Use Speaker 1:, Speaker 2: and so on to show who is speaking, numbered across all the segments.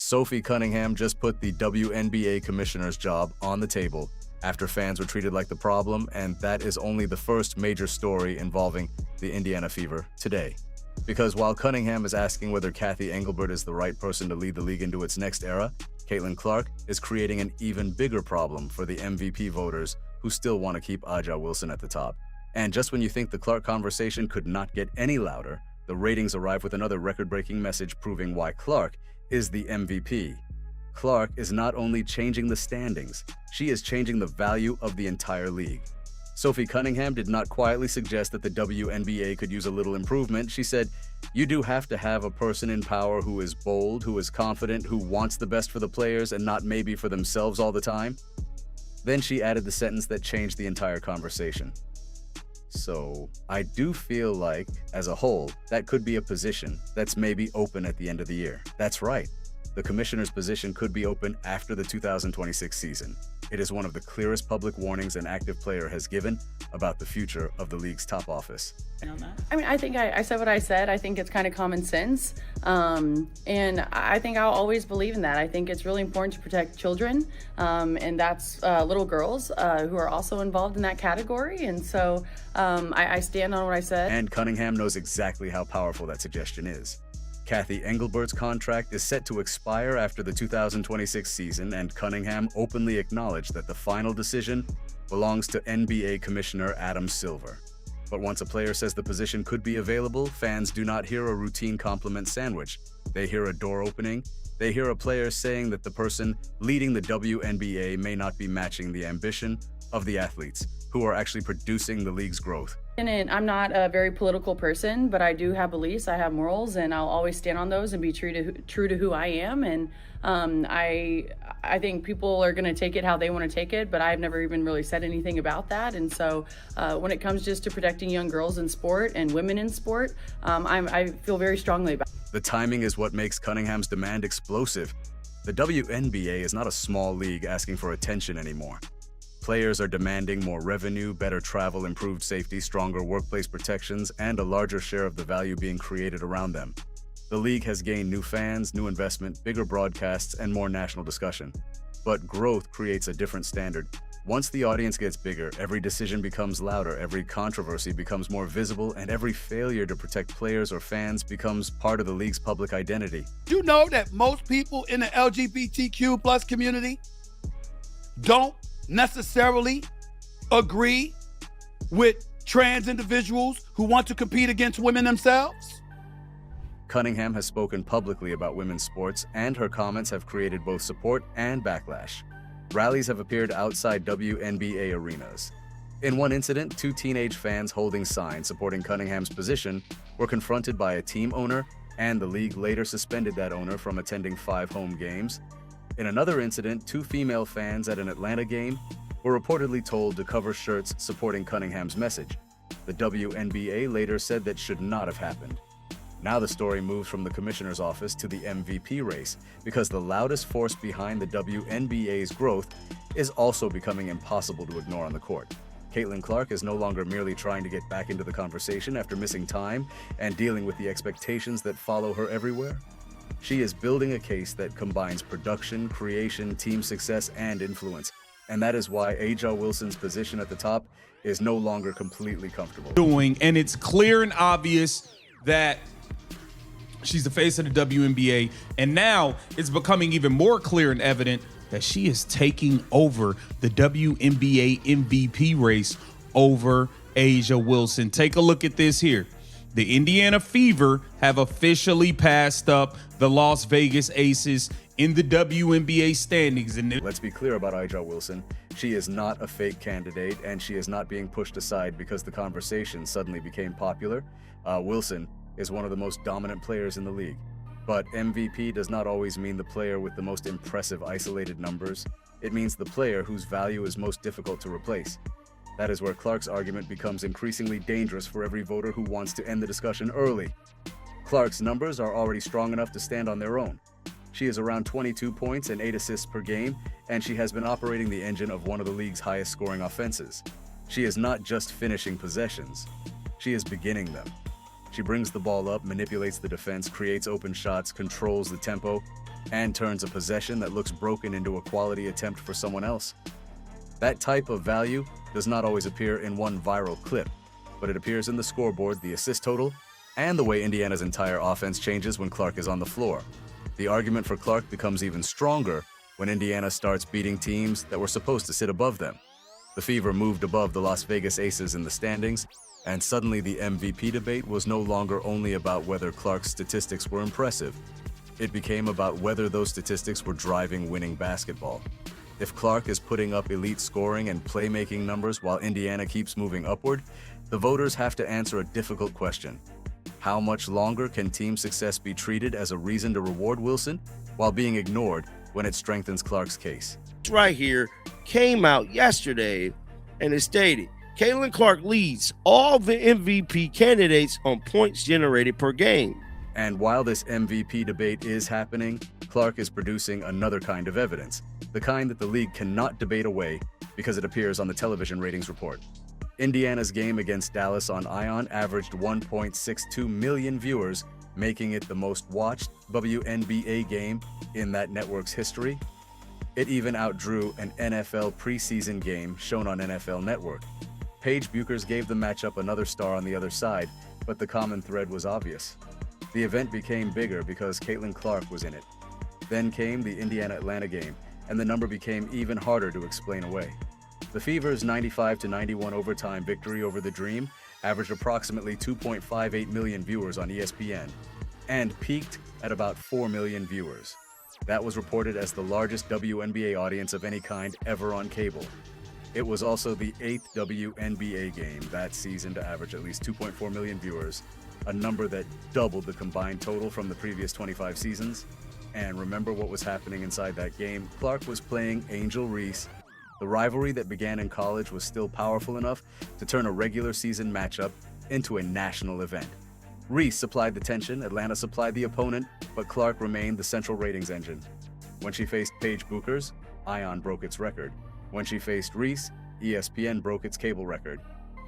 Speaker 1: Sophie Cunningham just put the WNBA commissioner's job on the table after fans were treated like the problem, and that is only the first major story involving the Indiana Fever today. Because while Cunningham is asking whether Cathy Engelbert is the right person to lead the league into its next era, Caitlin Clark is creating an even bigger problem for the MVP voters who still want to keep A'ja Wilson at the top. And just when you think the Clark conversation could not get any louder, the ratings arrive with another record-breaking message proving why Clark is the MVP. Clark is not only changing the standings, she is changing the value of the entire league. Sophie Cunningham did not quietly suggest that the WNBA could use a little improvement. She said, "You do have to have a person in power who is bold, who is confident, who wants the best for the players and not maybe for themselves all the time." Then she added the sentence that changed the entire conversation. So, I do feel like, as a whole, that could be a position that's maybe open at the end of the year. That's right. The commissioner's position could be open after the 2026 season. It is one of the clearest public warnings an active player has given about the future of the league's top office.
Speaker 2: I mean, I think I said what I said. I think it's kind of common sense. And I think I'll always believe in that. I think it's really important to protect children. And that's little girls who are also involved in that category. And so I stand on what I said.
Speaker 1: And Cunningham knows exactly how powerful that suggestion is. Cathy Engelbert's contract is set to expire after the 2026 season, and Cunningham openly acknowledged that the final decision belongs to NBA Commissioner Adam Silver. But once a player says the position could be available, fans do not hear a routine compliment sandwich. They hear a door opening. They hear a player saying that the person leading the WNBA may not be matching the ambition of the athletes who are actually producing the league's growth.
Speaker 2: And I'm not a very political person, but I do have beliefs, I have morals, and I'll always stand on those and be true to who I am. And I think people are going to take it how they want to take it, but I've never even really said anything about that. And so when it comes just to protecting young girls in sport and women in sport, I feel very strongly about it.
Speaker 1: The timing is what makes Cunningham's demand explosive. The WNBA is not a small league asking for attention anymore. Players are demanding more revenue, better travel, improved safety, stronger workplace protections, and a larger share of the value being created around them. The league has gained new fans, new investment, bigger broadcasts, and more national discussion. But growth creates a different standard. Once the audience gets bigger, every decision becomes louder, every controversy becomes more visible, and every failure to protect players or fans becomes part of the league's public identity.
Speaker 3: You know that most people in the LGBTQ plus community don't necessarily agree with trans individuals who want to compete against women themselves?
Speaker 1: Cunningham has spoken publicly about women's sports, and her comments have created both support and backlash. Rallies have appeared outside WNBA arenas. In one incident, two teenage fans holding signs supporting Cunningham's position were confronted by a team owner, and the league later suspended that owner from attending 5 home games. In another incident, 2 female fans at an Atlanta game were reportedly told to cover shirts supporting Cunningham's message. The WNBA later said that should not have happened. Now the story moves from the commissioner's office to the MVP race, because the loudest force behind the WNBA's growth is also becoming impossible to ignore on the court. Caitlin Clark is no longer merely trying to get back into the conversation after missing time and dealing with the expectations that follow her everywhere. She is building a case that combines production, creation, team success, and influence. And that is why A'ja Wilson's position at the top is no longer completely comfortable.
Speaker 4: And it's clear and obvious that she's the face of the WNBA. And now it's becoming even more clear and evident that she is taking over the WNBA MVP race over A'ja Wilson. Take a look at this here. The Indiana Fever have officially passed up the Las Vegas Aces in the WNBA standings. And
Speaker 1: let's be clear about A'ja Wilson. She is not a fake candidate, and she is not being pushed aside because the conversation suddenly became popular. Wilson is one of the most dominant players in the league. But MVP does not always mean the player with the most impressive isolated numbers. It means the player whose value is most difficult to replace. That is where Clark's argument becomes increasingly dangerous for every voter who wants to end the discussion early. Clark's numbers are already strong enough to stand on their own. She is around 22 points and 8 assists per game, and she has been operating the engine of one of the league's highest scoring offenses. She is not just finishing possessions, she is beginning them. She brings the ball up, manipulates the defense, creates open shots, controls the tempo, and turns a possession that looks broken into a quality attempt for someone else. That type of value does not always appear in one viral clip, but it appears in the scoreboard, the assist total, and the way Indiana's entire offense changes when Clark is on the floor. The argument for Clark becomes even stronger when Indiana starts beating teams that were supposed to sit above them. The Fever moved above the Las Vegas Aces in the standings, and suddenly the MVP debate was no longer only about whether Clark's statistics were impressive. It became about whether those statistics were driving winning basketball. If Clark is putting up elite scoring and playmaking numbers while Indiana keeps moving upward, the voters have to answer a difficult question. How much longer can team success be treated as a reason to reward Wilson while being ignored when it strengthens Clark's case?
Speaker 5: Right here came out yesterday, and it stated Caitlin Clark leads all the MVP candidates on points generated per game.
Speaker 1: And while this MVP debate is happening, Clark is producing another kind of evidence, the kind that the league cannot debate away because it appears on the television ratings report. Indiana's game against Dallas on ION averaged 1.62 million viewers, making it the most watched WNBA game in that network's history. It even outdrew an NFL preseason game shown on NFL Network. Paige Buchers gave the matchup another star on the other side, but the common thread was obvious. The event became bigger because Caitlin Clark was in it. Then came the Indiana-Atlanta game, and the number became even harder to explain away. The Fever's 95-91 overtime victory over the Dream averaged approximately 2.58 million viewers on ESPN and peaked at about 4 million viewers. That was reported as the largest WNBA audience of any kind ever on cable. It was also the 8th WNBA game that season to average at least 2.4 million viewers, a number that doubled the combined total from the previous 25 seasons. And remember what was happening inside that game? Clark was playing Angel Reese. The rivalry that began in college was still powerful enough to turn a regular season matchup into a national event. Reese supplied the tension, Atlanta supplied the opponent, but Clark remained the central ratings engine. When she faced Paige Buchers, ION broke its record. When she faced Reese, ESPN broke its cable record.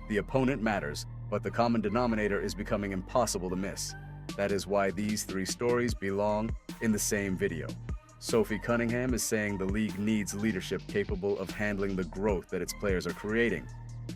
Speaker 1: The opponent matters, but the common denominator is becoming impossible to miss. That is why these three stories belong in the same video. Sophie Cunningham is saying the league needs leadership capable of handling the growth that its players are creating.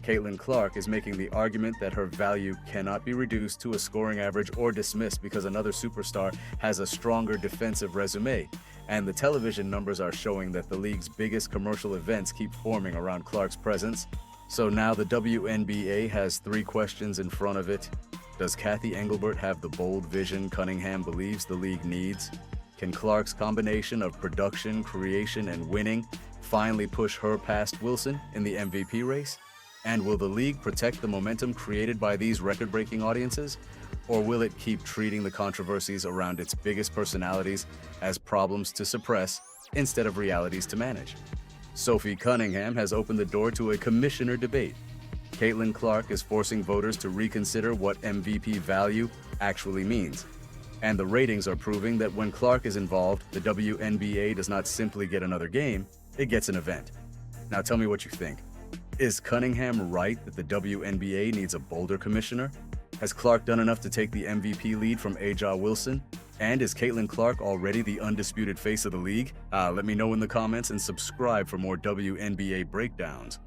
Speaker 1: Caitlin Clark is making the argument that her value cannot be reduced to a scoring average or dismissed because another superstar has a stronger defensive resume. And the television numbers are showing that the league's biggest commercial events keep forming around Clark's presence. So now the WNBA has three questions in front of it. Does Kathy Engelbert have the bold vision Cunningham believes the league needs? Can Clark's combination of production, creation, and winning finally push her past Wilson in the MVP race? And will the league protect the momentum created by these record-breaking audiences? Or will it keep treating the controversies around its biggest personalities as problems to suppress instead of realities to manage? Sophie Cunningham has opened the door to a commissioner debate. Caitlin Clark is forcing voters to reconsider what MVP value actually means. And the ratings are proving that when Clark is involved, the WNBA does not simply get another game, it gets an event. Now tell me what you think. Is Cunningham right that the WNBA needs a bolder commissioner? Has Clark done enough to take the MVP lead from Aja Wilson? And is Caitlin Clark already the undisputed face of the league? Let me know in the comments and subscribe for more WNBA breakdowns.